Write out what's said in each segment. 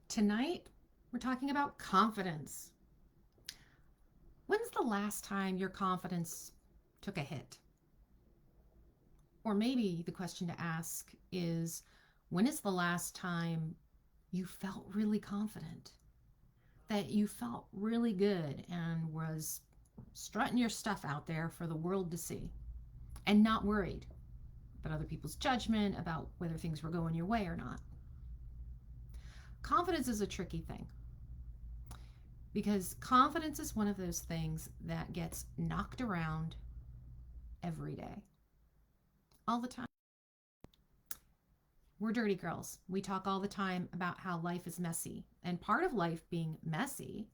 Tonight, we're talking about confidence. When's the last time your confidence took a hit? Or maybe the question to ask is when is the last time you felt really confident? That you felt really good and was strutting your stuff out there for the world to see and not worried about other people's judgment about whether things were going your way or not. Confidence is a tricky thing because confidence is one of those things that gets knocked around every day, all the time. We're dirty girls. We talk all the time about how life is messy. And part of life being messy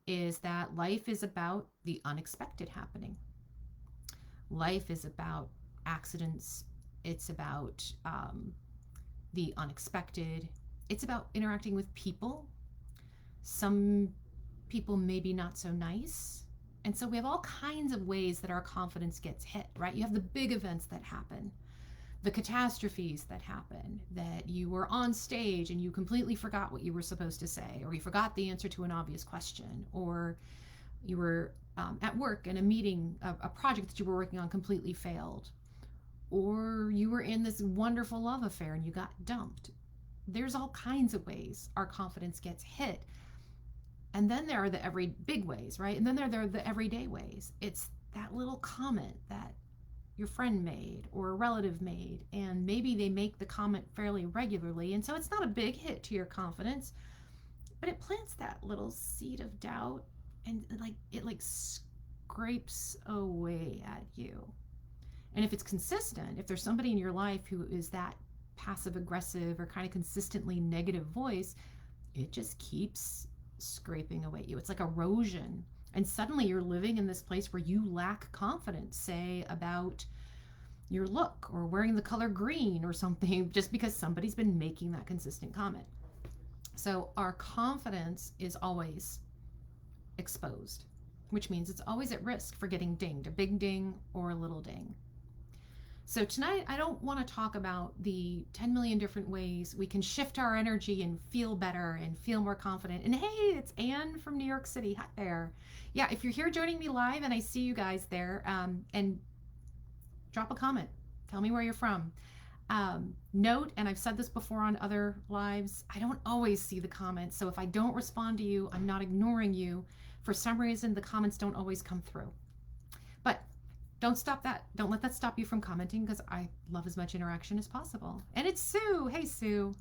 is that life is about the unexpected happening. Life is about accidents, it's about the unexpected, it's about interacting with people. Some people maybe not so nice. And so we have all kinds of ways that our confidence gets hit, right? You have the big events that happen, the catastrophes that happen, that you were on stage and you completely forgot what you were supposed to say, or you forgot the answer to an obvious question, or you were at work and a meeting, a project that you were working on completely failed, or you were in this wonderful love affair and you got dumped. There's all kinds of ways our confidence gets hit. And then there are the every big ways, right? And then there are the everyday ways. It's that little comment that your friend made or a relative made, and maybe they make the comment fairly regularly. And so it's not a big hit to your confidence, but it plants that little seed of doubt and it scrapes away at you. And if it's consistent, if there's somebody in your life who is that passive aggressive or kind of consistently negative voice, it just keeps scraping away at you. It's like erosion. And suddenly you're living in this place where you lack confidence, say about your look or wearing the color green or something, just because somebody's been making that consistent comment. So our confidence is always exposed, which means it's always at risk for getting dinged, a big ding or a little ding. So tonight, I don't want to talk about the 10 million different ways we can shift our energy and feel better and feel more confident. And hey, it's Anne from New York City. Hi there. Yeah, if you're here joining me live and I see you guys there, and drop a comment. Tell me where you're from. Note, and I've said this before on other lives, I don't always see the comments. So if I don't respond to you, I'm not ignoring you. For some reason, the comments don't always come through. But don't stop that. Don't let that stop you from commenting, because I love as much interaction as possible. And it's Sue. Hey, Sue.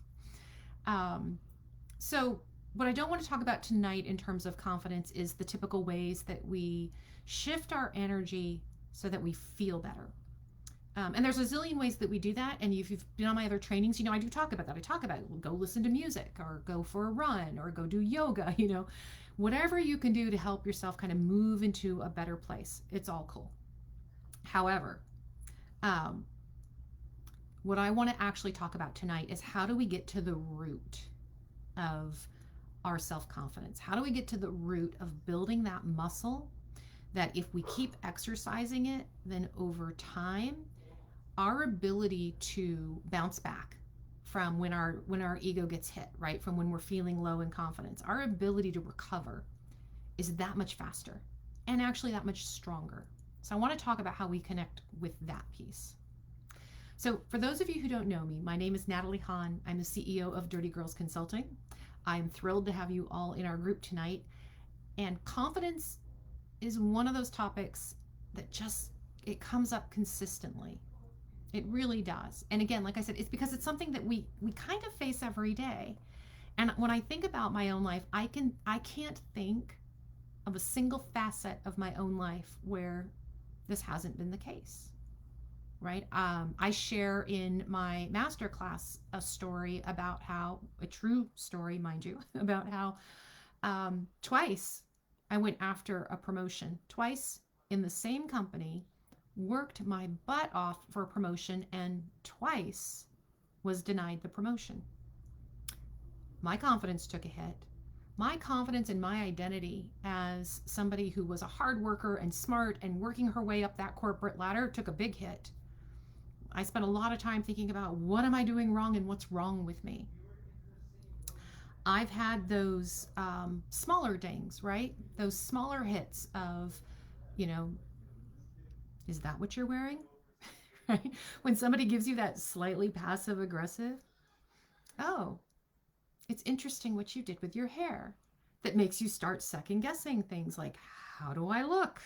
So what I don't want to talk about tonight in terms of confidence is the typical ways that we shift our energy so that we feel better. And there's a zillion ways that we do that. And if you've been on my other trainings, I do talk about that. I talk about go listen to music or go for a run or go do yoga, whatever you can do to help yourself kind of move into a better place. It's all cool. However, what I want to actually talk about tonight is how do we get to the root of our self-confidence? How do we get to the root of building that muscle that if we keep exercising it, then over time, our ability to bounce back from when our ego gets hit, right? From when we're feeling low in confidence, our ability to recover is that much faster and actually that much stronger. So I want to talk about how we connect with that piece. So for those of you who don't know me, my name is Natalie Hahn. I'm the CEO of Dirty Girls Consulting. I'm thrilled to have you all in our group tonight. And confidence is one of those topics that it comes up consistently. It really does. And again, like I said, it's because it's something that we kind of face every day. And when I think about my own life, I can't think of a single facet of my own life where this hasn't been the case, right? I share in my masterclass a story about how, a true story, mind you, about how twice I went after a promotion, twice in the same company, worked my butt off for a promotion, and twice was denied the promotion. My confidence took a hit. My confidence in my identity as somebody who was a hard worker and smart and working her way up that corporate ladder took a big hit. I spent a lot of time thinking about what am I doing wrong and what's wrong with me. I've had those smaller dings, right? Those smaller hits of, you know, is that what you're wearing? Right? When somebody gives you that slightly passive aggressive, oh, it's interesting what you did with your hair. That makes you start second guessing things like, how do I look?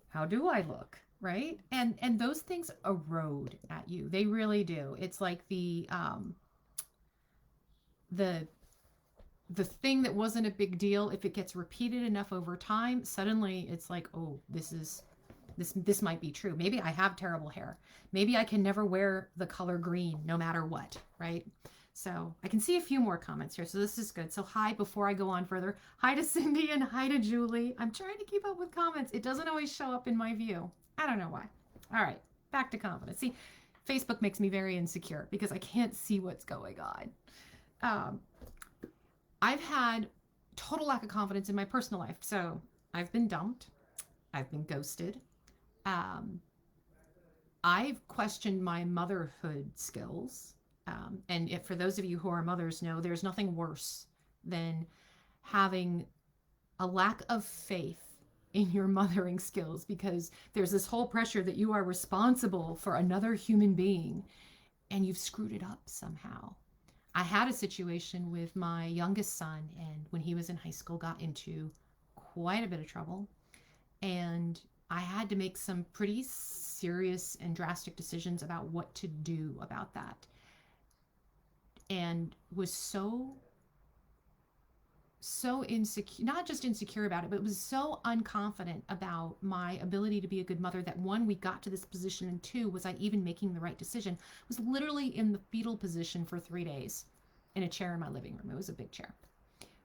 How do I look? Right? And those things erode at you. They really do. It's like the the thing that wasn't a big deal, if it gets repeated enough over time, suddenly it's like, oh, this might be true. Maybe I have terrible hair. Maybe I can never wear the color green no matter what, right? So I can see a few more comments here. So this is good. So hi, before I go on further, hi to Cindy and hi to Julie. I'm trying to keep up with comments. It doesn't always show up in my view. I don't know why. All right, back to confidence. See, Facebook makes me very insecure because I can't see what's going on. I've had total lack of confidence in my personal life. So I've been dumped. I've been ghosted. I've questioned my motherhood skills. And if, for those of you who are mothers know, there's nothing worse than having a lack of faith in your mothering skills, because there's this whole pressure that you are responsible for another human being and you've screwed it up somehow. I had a situation with my youngest son, and when he was in high school, got into quite a bit of trouble. And I had to make some pretty serious and drastic decisions about what to do about that. And was so insecure, not just insecure about it, but was so unconfident about my ability to be a good mother that, one, we got to this position, and two, was I even making the right decision? I was literally in the fetal position for 3 days in a chair in my living room. It was a big chair.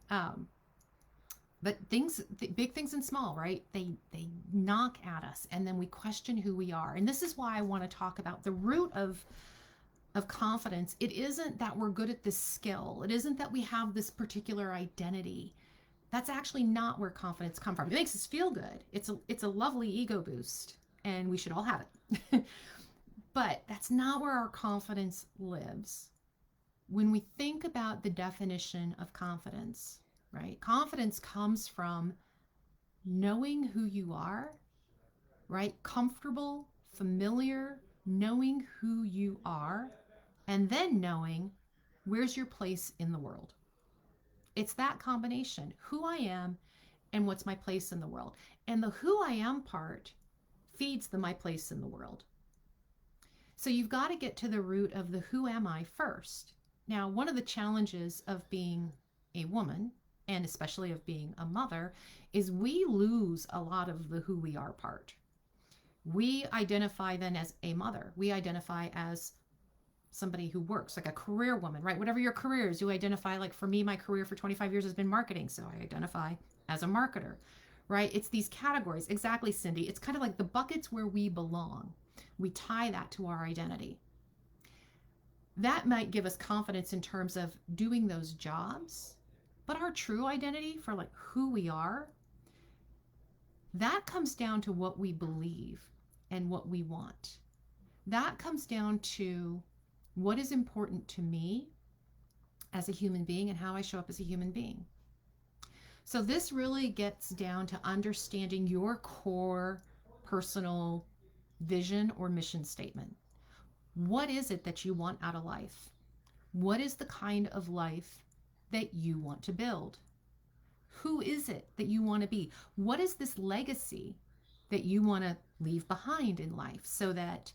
But things, big things and small, right? They knock at us, and then we question who we are. And this is why I want to talk about the root of confidence. It isn't that we're good at this skill. It isn't that we have this particular identity. That's actually not where confidence comes from. It makes us feel good. It's a lovely ego boost, and we should all have it. But that's not where our confidence lives. When we think about the definition of confidence, right? Confidence comes from knowing who you are, right? Comfortable, familiar, knowing who you are, and then knowing where's your place in the world. It's that combination, who I am and what's my place in the world. And the who I am part feeds the my place in the world. So you've got to get to the root of the who am I first. Now, one of the challenges of being a woman, and especially of being a mother, is we lose a lot of the who we are part. We identify then as a mother. We identify as somebody who works, like a career woman, right? Whatever your career is, you identify, like for me, my career for 25 years has been marketing, so I identify as a marketer, right? It's these categories. Exactly, Cindy. It's kind of like the buckets where we belong. We tie that to our identity. That might give us confidence in terms of doing those jobs, but our true identity for like who we are, that comes down to what we believe and what we want. That comes down to what is important to me as a human being and how I show up as a human being. So this really gets down to understanding your core personal vision or mission statement. What is it that you want out of life? What is the kind of life that you want to build? Who is it that you want to be? What is this legacy that you want to leave behind in life, so that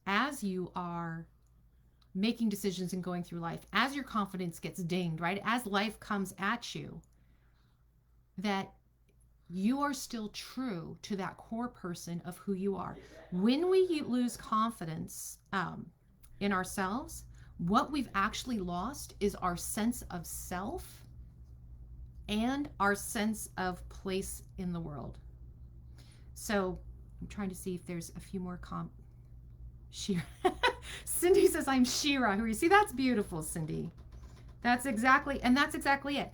as you are making decisions and going through life, as your confidence gets dinged, right? As life comes at you, that you are still true to that core person of who you are. When we lose confidence in ourselves, what we've actually lost is our sense of self and our sense of place in the world. So I'm trying to see if there's a few more Shira. Cindy says, I'm Shira. Who you see? That's beautiful, Cindy. That's exactly it.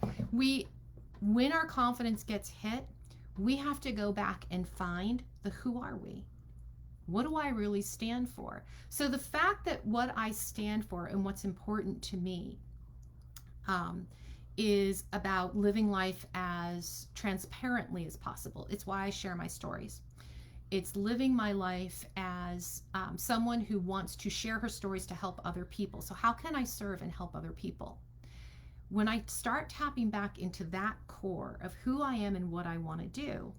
When our confidence gets hit, we have to go back and find the who are we? What do I really stand for? So the fact that what I stand for and what's important to me is about living life as transparently as possible. It's why I share my stories. It's living my life as someone who wants to share her stories to help other people. So, how can I serve and help other people? When I start tapping back into that core of who I am and what I want to do,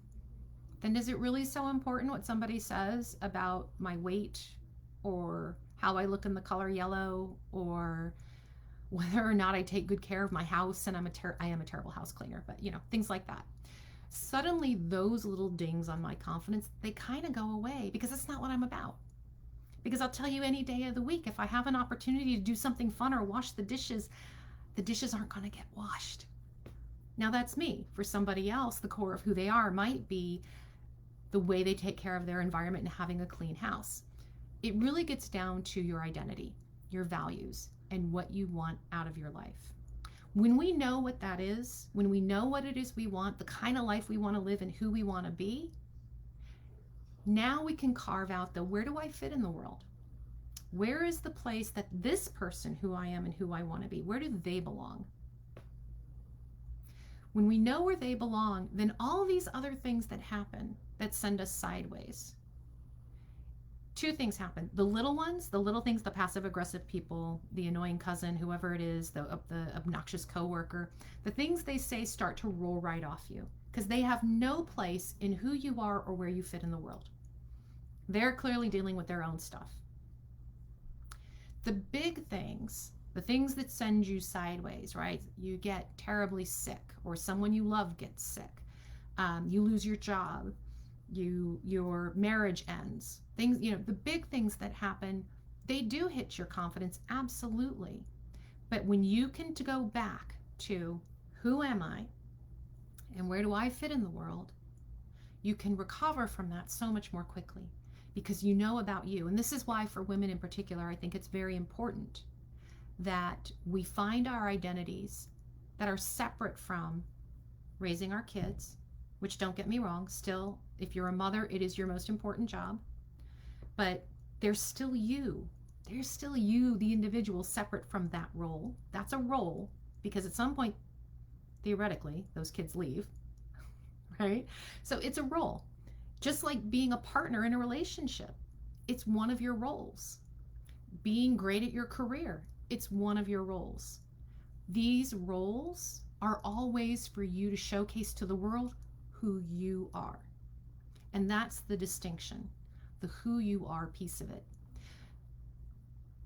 then is it really so important what somebody says about my weight or how I look in the color yellow or whether or not I take good care of my house and I am a terrible house cleaner, but things like that. Suddenly those little dings on my confidence, they kind of go away because that's not what I'm about. Because I'll tell you, any day of the week, if I have an opportunity to do something fun or wash the dishes aren't going to get washed. Now that's me. For somebody else, the core of who they are might be the way they take care of their environment and having a clean house. It really gets down to your identity, your values, and what you want out of your life. When we know what that is, when we know what it is we want, the kind of life we want to live and who we want to be, now we can carve out where do I fit in the world? Where is the place that this person, who I am and who I want to be, where do they belong? When we know where they belong, then all these other things that happen that send us sideways, two things happen. The little ones, the little things, the passive aggressive people, the annoying cousin, whoever it is, the obnoxious coworker, the things they say start to roll right off you because they have no place in who you are or where you fit in the world. They're clearly dealing with their own stuff. The big things, the things that send you sideways, right? You get terribly sick, or someone you love gets sick. You lose your job. Your marriage ends. Things, the big things that happen, they do hit your confidence, absolutely. But when you can go back to who am I and where do I fit in the world, you can recover from that so much more quickly because you know about you. And this is why for women in particular, I think it's very important that we find our identities that are separate from raising our kids, which, don't get me wrong, still, if you're a mother, it is your most important job. But there's still you. There's still you, the individual, separate from that role. That's a role because at some point, theoretically, those kids leave, right? So it's a role. Just like being a partner in a relationship, it's one of your roles. Being great at your career, it's one of your roles. These roles are all ways for you to showcase to the world who you are. And that's the distinction, the who you are piece of it.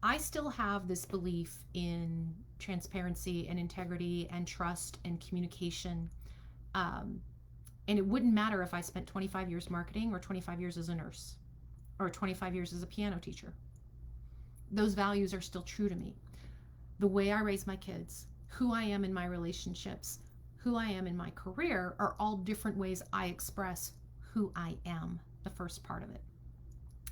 I still have this belief in transparency and integrity and trust and communication. And it wouldn't matter if I spent 25 years marketing or 25 years as a nurse or 25 years as a piano teacher. Those values are still true to me. The way I raise my kids, who I am in my relationships, who I am in my career are all different ways I express who I am, the first part of it.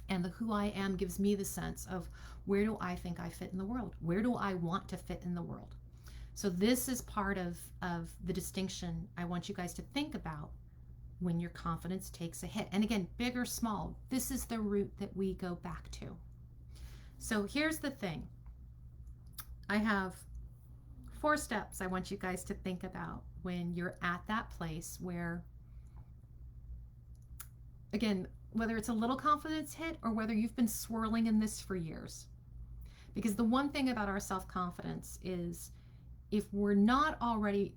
And the who I am gives me the sense of where do I think I fit in the world? Where do I want to fit in the world? So this is part of the distinction I want you guys to think about when your confidence takes a hit. And again, big or small, this is the root that we go back to. So here's the thing. I have 4 steps I want you guys to think about when you're at that place where, again, whether it's a little confidence hit or whether you've been swirling in this for years. Because the one thing about our self-confidence is if we're not already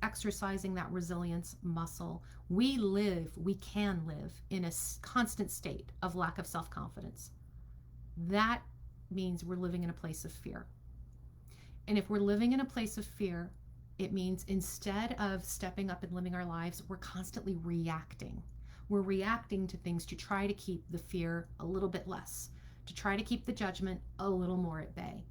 exercising that resilience muscle, we can live in a constant state of lack of self-confidence. That means we're living in a place of fear. And if we're living in a place of fear, it means instead of stepping up and living our lives, we're constantly reacting. We're reacting to things to try to keep the fear a little bit less, to try to keep the judgment a little more at bay.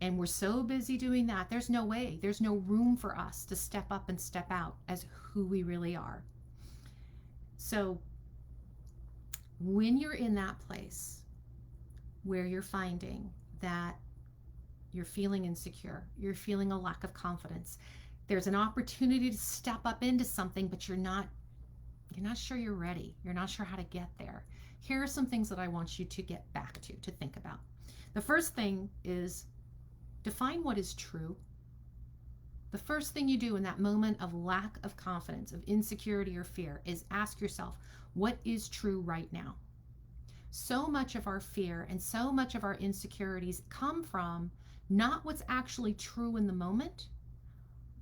And we're so busy doing that, there's no room for us to step up and step out as who we really are. So when you're in that place where you're finding that you're feeling insecure, you're feeling a lack of confidence, there's an opportunity to step up into something, but you're not sure you're ready. You're not sure how to get there. Here are some things that I want you to get back to think about. The first thing is define what is true. The first thing you do in that moment of lack of confidence, of insecurity or fear, is ask yourself, what is true right now? So much of our fear and so much of our insecurities come from not what's actually true in the moment,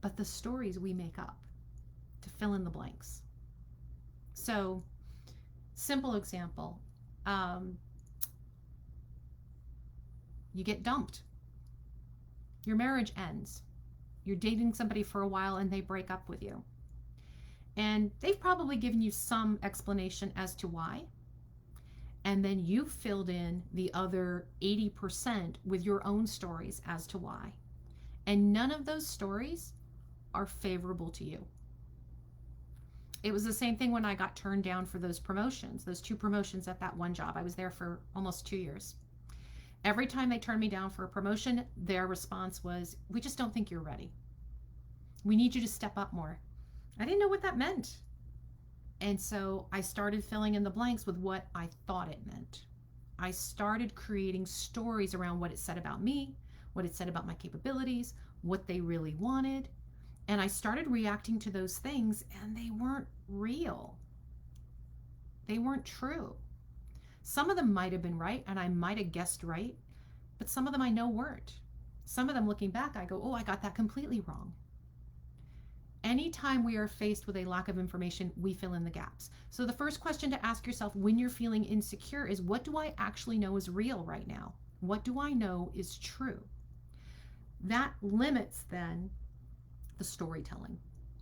but the stories we make up to fill in the blanks. So, simple example, you get dumped, your marriage ends, you're dating somebody for a while and they break up with you. And they've probably given you some explanation as to why. And then you filled in the other 80% with your own stories as to why. And none of those stories are favorable to you. It was the same thing when I got turned down for those promotions, those 2 promotions at that one job. I was there for almost 2 years. Every time they turned me down for a promotion, their response was, we just don't think you're ready. We need you to step up more. I didn't know what that meant. And so I started filling in the blanks with what I thought it meant. I started creating stories around what it said about me, what it said about my capabilities, what they really wanted. And I started reacting to those things, and they weren't real. They weren't true. Some of them might have been right, and I might have guessed right, but some of them I know weren't. Some of them, looking back, I go, oh, I got that completely wrong. Anytime we are faced with a lack of information, we fill in the gaps. So the first question to ask yourself when you're feeling insecure is, what do I actually know is real right now? What do I know is true? That limits then the storytelling.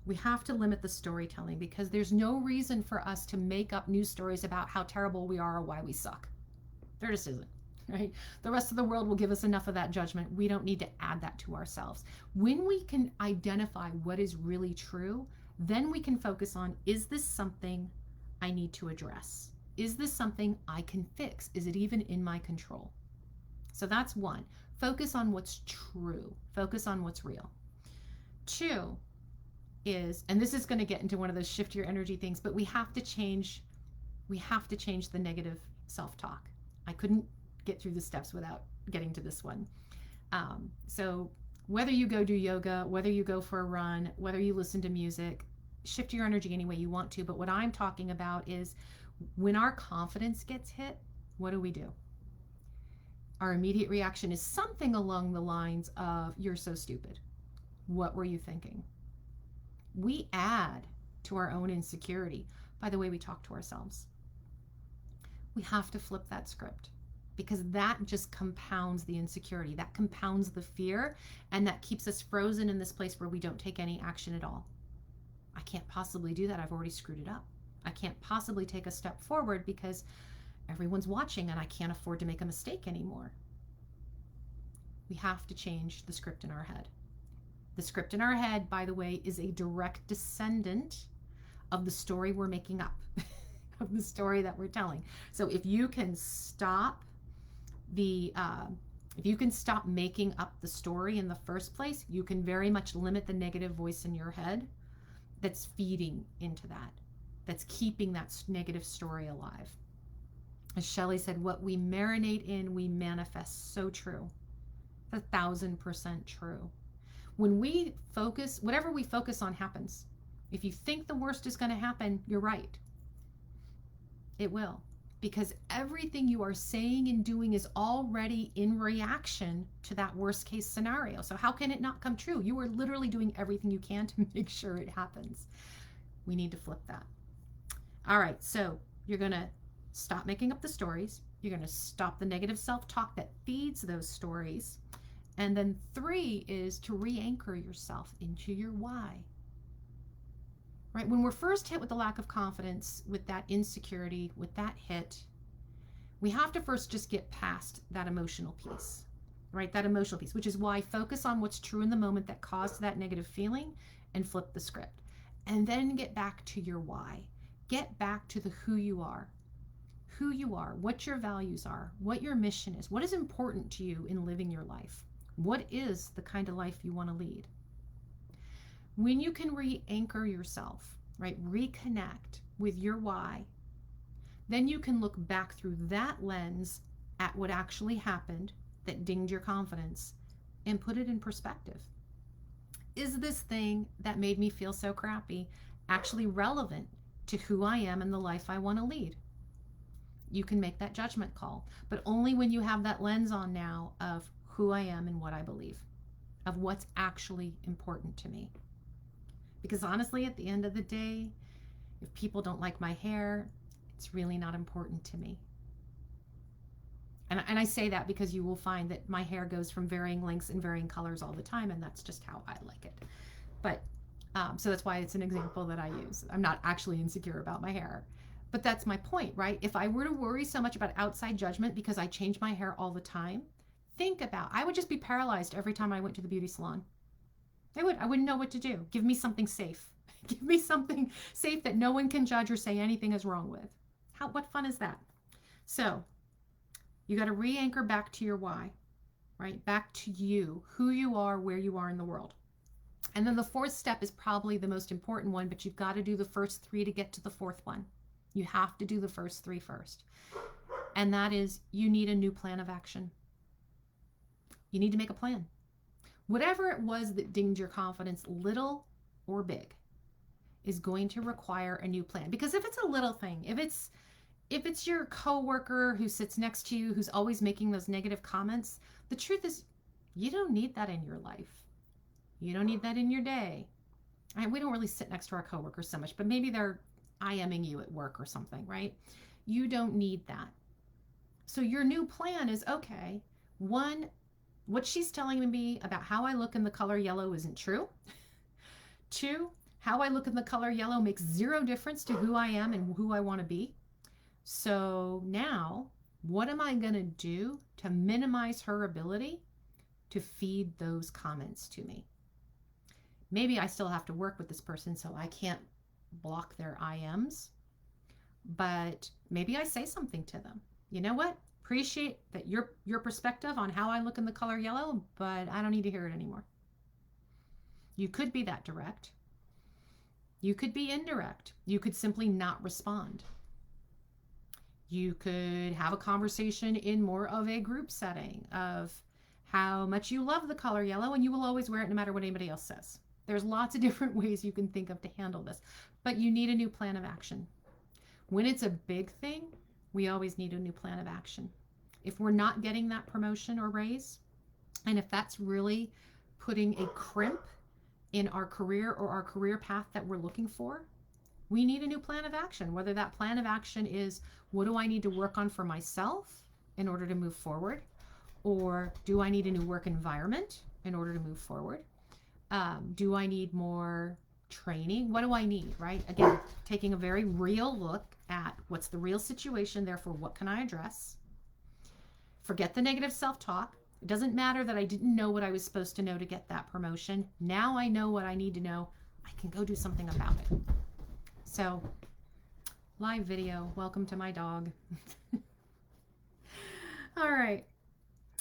We have to limit the storytelling because there's no reason for us to make up new stories about how terrible we are or why we suck. There just isn't, right? The rest of the world will give us enough of that judgment. We don't need to add that to ourselves. When we can identify what is really true, then we can focus on, is this something I need to address? Is this something I can fix? Is it even in my control? So that's one. Focus on what's true. Focus on what's real. 2 is, and this is going to get into one of those shift your energy things, but we have to change the negative self-talk. I couldn't get through the steps without getting to this one. So whether you go do yoga, whether you go for a run, whether you listen to music, shift your energy any way you want to. But what I'm talking about is when our confidence gets hit, what do? Our immediate reaction is something along the lines of, you're so stupid. What were you thinking? We add to our own insecurity by the way we talk to ourselves. We have to flip that script because that just compounds the insecurity. That compounds the fear, and that keeps us frozen in this place where we don't take any action at all. I can't possibly do that. I've already screwed it up. I can't possibly take a step forward because everyone's watching and I can't afford to make a mistake anymore. We have to change the script in our head. The script in our head, by the way, is a direct descendant of the story we're making up, of the story that we're telling. So if you can stop making up the story in the first place, you can very much limit the negative voice in your head that's feeding into that, that's keeping that negative story alive. As Shelley said, what we marinate in, we manifest. So true. 1,000% true. When we focus, whatever we focus on happens. If you think the worst is going to happen, you're right. It will. Because everything you are saying and doing is already in reaction to that worst case scenario. So how can it not come true? You are literally doing everything you can to make sure it happens. We need to flip that. All right, so you're going to stop making up the stories. You're going to stop the negative self-talk that feeds those stories. And then 3 is to re-anchor yourself into your why. Right? When we're first hit with the lack of confidence, with that insecurity, with that hit, we have to first just get past that emotional piece, right? That emotional piece, which is why focus on what's true in the moment that caused that negative feeling and flip the script. And then get back to your why. Get back to the who you are, what your values are, what your mission is, what is important to you in living your life. What is the kind of life you want to lead? When you can re-anchor yourself, right, reconnect with your why, then you can look back through that lens at what actually happened that dinged your confidence and put it in perspective. is this thing that made me feel so crappy actually relevant to who I am and the life I want to lead? You can make that judgment call, but only when you have that lens on now of who I am and what I believe, of what's actually important to me. Because honestly, at the end of the day, if people don't like my hair, it's really not important to me. And I say that because you will find that my hair goes from varying lengths and varying colors all the time, and that's just how I like it. But so that's why it's an example that I use. I'm not actually insecure about my hair. But that's my point, right? If I were to worry so much about outside judgment because I change my hair all the time, think about, I would just be paralyzed every time I went to the beauty salon. I wouldn't know what to do. Give me something safe. Give me something safe that no one can judge or say anything is wrong with. What fun is that? So you got to re-anchor back to your why, right? Back to you, who you are, where you are in the world. And then the fourth step is probably the most important one, but you've got to do the first three to get to the fourth one. You have to do the first three first. And that is, you need a new plan of action. You need to make a plan. Whatever it was that dinged your confidence, little or big, is going to require a new plan. Because if it's a little thing, if it's your coworker who sits next to you who's always making those negative comments, the truth is you don't need that in your life. You don't need that in your day. We don't really sit next to our coworkers so much, but maybe they're IMing you at work or something, right? You don't need that. So your new plan is, okay, one, what she's telling me about how I look in the color yellow isn't true. Two, how I look in the color yellow makes zero difference to who I am and who I want to be. So now, what am I going to do to minimize her ability to feed those comments to me? Maybe I still have to work with this person, so I can't block their IMs, but maybe I say something to them. You know what? Appreciate that your perspective on how I look in the color yellow, but I don't need to hear it anymore. You could be that direct. You could be indirect. You could simply not respond. You could have a conversation in more of a group setting of how much you love the color yellow and you will always wear it no matter what anybody else says. There's lots of different ways you can think of to handle this, but you need a new plan of action. When it's a big thing, we always need a new plan of action. If we're not getting that promotion or raise, and if that's really putting a crimp in our career or our career path that we're looking for, we need a new plan of action. Whether that plan of action is, what do I need to work on for myself in order to move forward? Or do I need a new work environment in order to move forward? Do I need more training? What do I need, right? Again, taking a very real look at what's the real situation, therefore what can I address? Forget the negative self-talk. It doesn't matter that I didn't know what I was supposed to know to get that promotion. Now I know what I need to know. I can go do something about it. So, live video. Welcome to my dog. All right.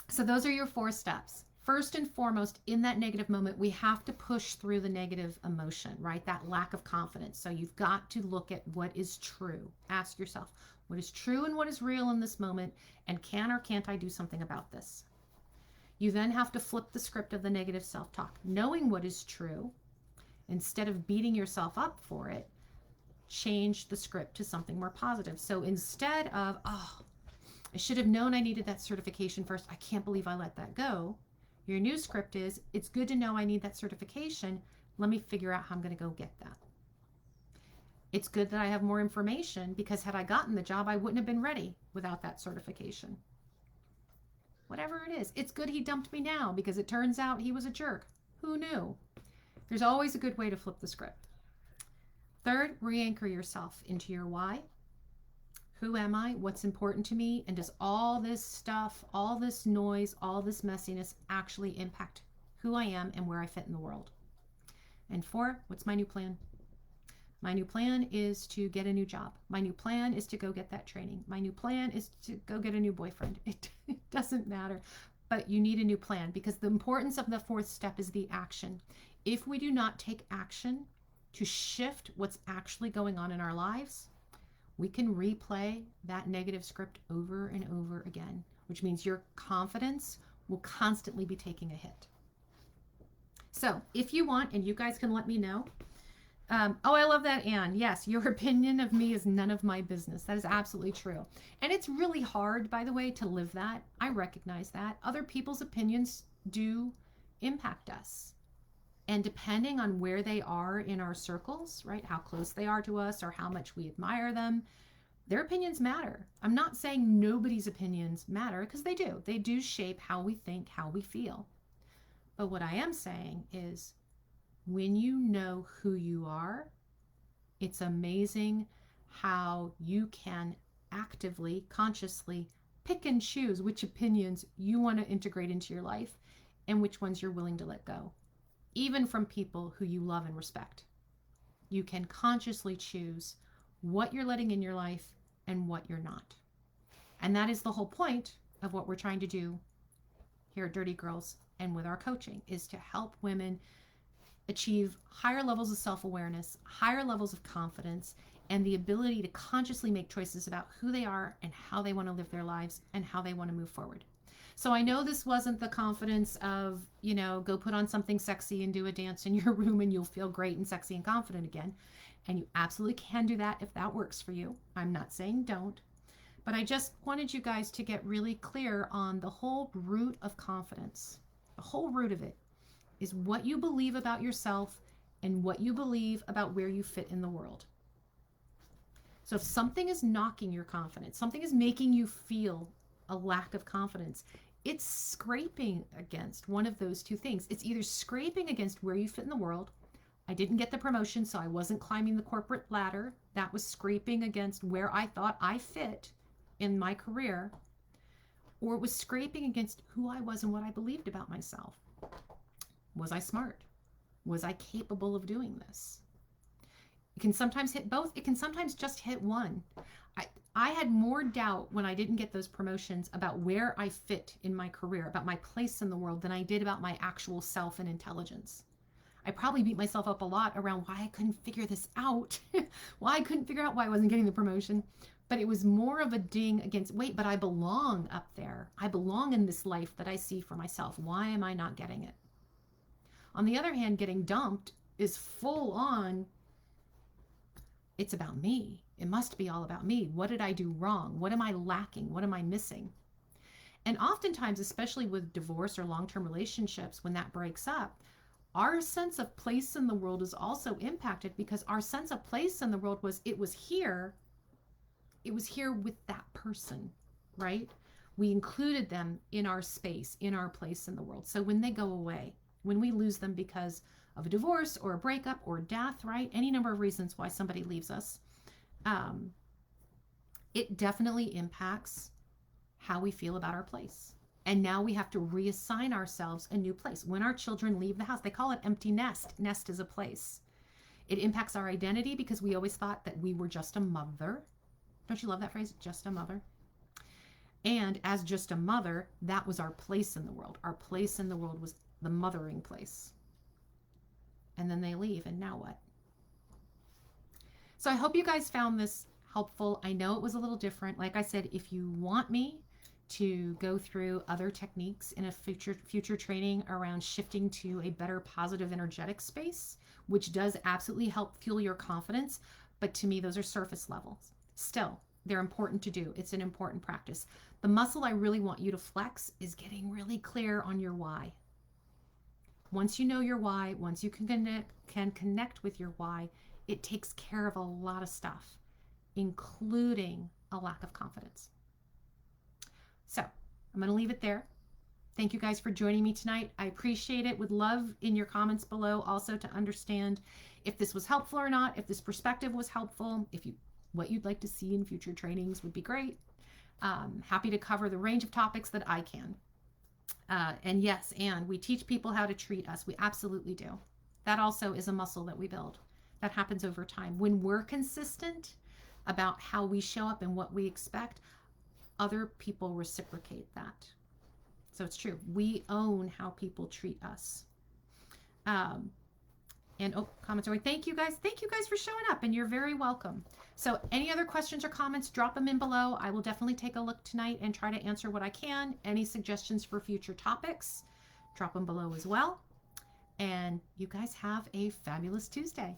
So those are your 4 steps. First and foremost, in that negative moment, we have to push through the negative emotion, right? That lack of confidence. So you've got to look at what is true. Ask yourself, what is true and what is real in this moment? And can or can't I do something about this? You then have to flip the script of the negative self-talk. Knowing what is true, instead of beating yourself up for it, change the script to something more positive. So instead of, oh, I should have known I needed that certification first. I can't believe I let that go. Your new script is, it's good to know I need that certification. Let me figure out how I'm going to go get that. It's good that I have more information because had I gotten the job, I wouldn't have been ready without that certification. Whatever it is, it's good he dumped me now because it turns out he was a jerk. Who knew? There's always a good way to flip the script. Third, re-anchor yourself into your why. Who am I? What's important to me? And does all this stuff, all this noise, all this messiness actually impact who I am and where I fit in the world? And 4, what's my new plan? My new plan is to get a new job. My new plan is to go get that training. My new plan is to go get a new boyfriend. It doesn't matter, but you need a new plan because the importance of the 4th step is the action. If we do not take action to shift what's actually going on in our lives, we can replay that negative script over and over again, which means your confidence will constantly be taking a hit. So if you want, and you guys can let me know. Oh, I love that, Anne. Yes, your opinion of me is none of my business. That is absolutely true. And it's really hard, by the way, to live that. I recognize that. Other people's opinions do impact us. And depending on where they are in our circles, right, how close they are to us or how much we admire them, their opinions matter. I'm not saying nobody's opinions matter, because they do. They do shape how we think, how we feel. But what I am saying is, when you know who you are, it's amazing how you can actively, consciously pick and choose which opinions you want to integrate into your life and which ones you're willing to let go, even from people who you love and respect. You can consciously choose what you're letting in your life and what you're not. And that is the whole point of what we're trying to do here at Dirty Girls and with our coaching, is to help women achieve higher levels of self-awareness, higher levels of confidence, and the ability to consciously make choices about who they are and how they want to live their lives and how they want to move forward. So I know this wasn't the confidence of, go put on something sexy and do a dance in your room and you'll feel great and sexy and confident again. And you absolutely can do that if that works for you. I'm not saying don't. But I just wanted you guys to get really clear on the whole root of confidence. The whole root of it is what you believe about yourself and what you believe about where you fit in the world. So if something is knocking your confidence, something is making you feel a lack of confidence, it's scraping against one of those two things. It's either scraping against where you fit in the world. I didn't get the promotion, so I wasn't climbing the corporate ladder. That was scraping against where I thought I fit in my career. Or it was scraping against who I was and what I believed about myself. Was I smart? Was I capable of doing this? It can sometimes hit both. It can sometimes just hit one. I had more doubt when I didn't get those promotions about where I fit in my career, about my place in the world, than I did about my actual self and intelligence. I probably beat myself up a lot around why I couldn't figure this out, why I couldn't figure out why I wasn't getting the promotion. But it was more of a ding against, wait, but I belong up there. I belong in this life that I see for myself. Why am I not getting it? On the other hand, getting dumped is full on, it's about me. It must be all about me. What did I do wrong? What am I lacking? What am I missing? And oftentimes, especially with divorce or long-term relationships, when that breaks up, our sense of place in the world is also impacted, because our sense of place in the world was, it was here with that person, right? We included them in our space, in our place in the world. So when they go away, when we lose them because of a divorce or a breakup or death, right? Any number of reasons why somebody leaves us, it definitely impacts how we feel about our place. And now we have to reassign ourselves a new place. When our children leave the house, they call it empty nest. Nest is a place. It impacts our identity, because we always thought that we were just a mother. Don't you love that phrase? Just a mother. And as just a mother, that was our place in the world. Our place in the world was the mothering place. And then they leave, and now what? So I hope you guys found this helpful. I know it was a little different. Like I said, if you want me to go through other techniques in a future training around shifting to a better positive energetic space, which does absolutely help fuel your confidence, but to me, those are surface levels. Still, they're important to do. It's an important practice. The muscle I really want you to flex is getting really clear on your why. Once you know your why, once you can connect with your why, it takes care of a lot of stuff, including a lack of confidence. So I'm going to leave it there. Thank you guys for joining me tonight. I appreciate it. Would love in your comments below also to understand if this was helpful or not, if this perspective was helpful, what you'd like to see in future trainings would be great. Happy to cover the range of topics that I can. And yes, and we teach people how to treat us. We absolutely do. That also is a muscle that we build. That happens over time. When we're consistent about how we show up and what we expect, other people reciprocate that. So it's true. We own how people treat us. Commentary. Thank you guys. Thank you guys for showing up, and you're very welcome. So any other questions or comments, drop them in below. I will definitely take a look tonight and try to answer what I can. Any suggestions for future topics, drop them below as well. And you guys have a fabulous Tuesday.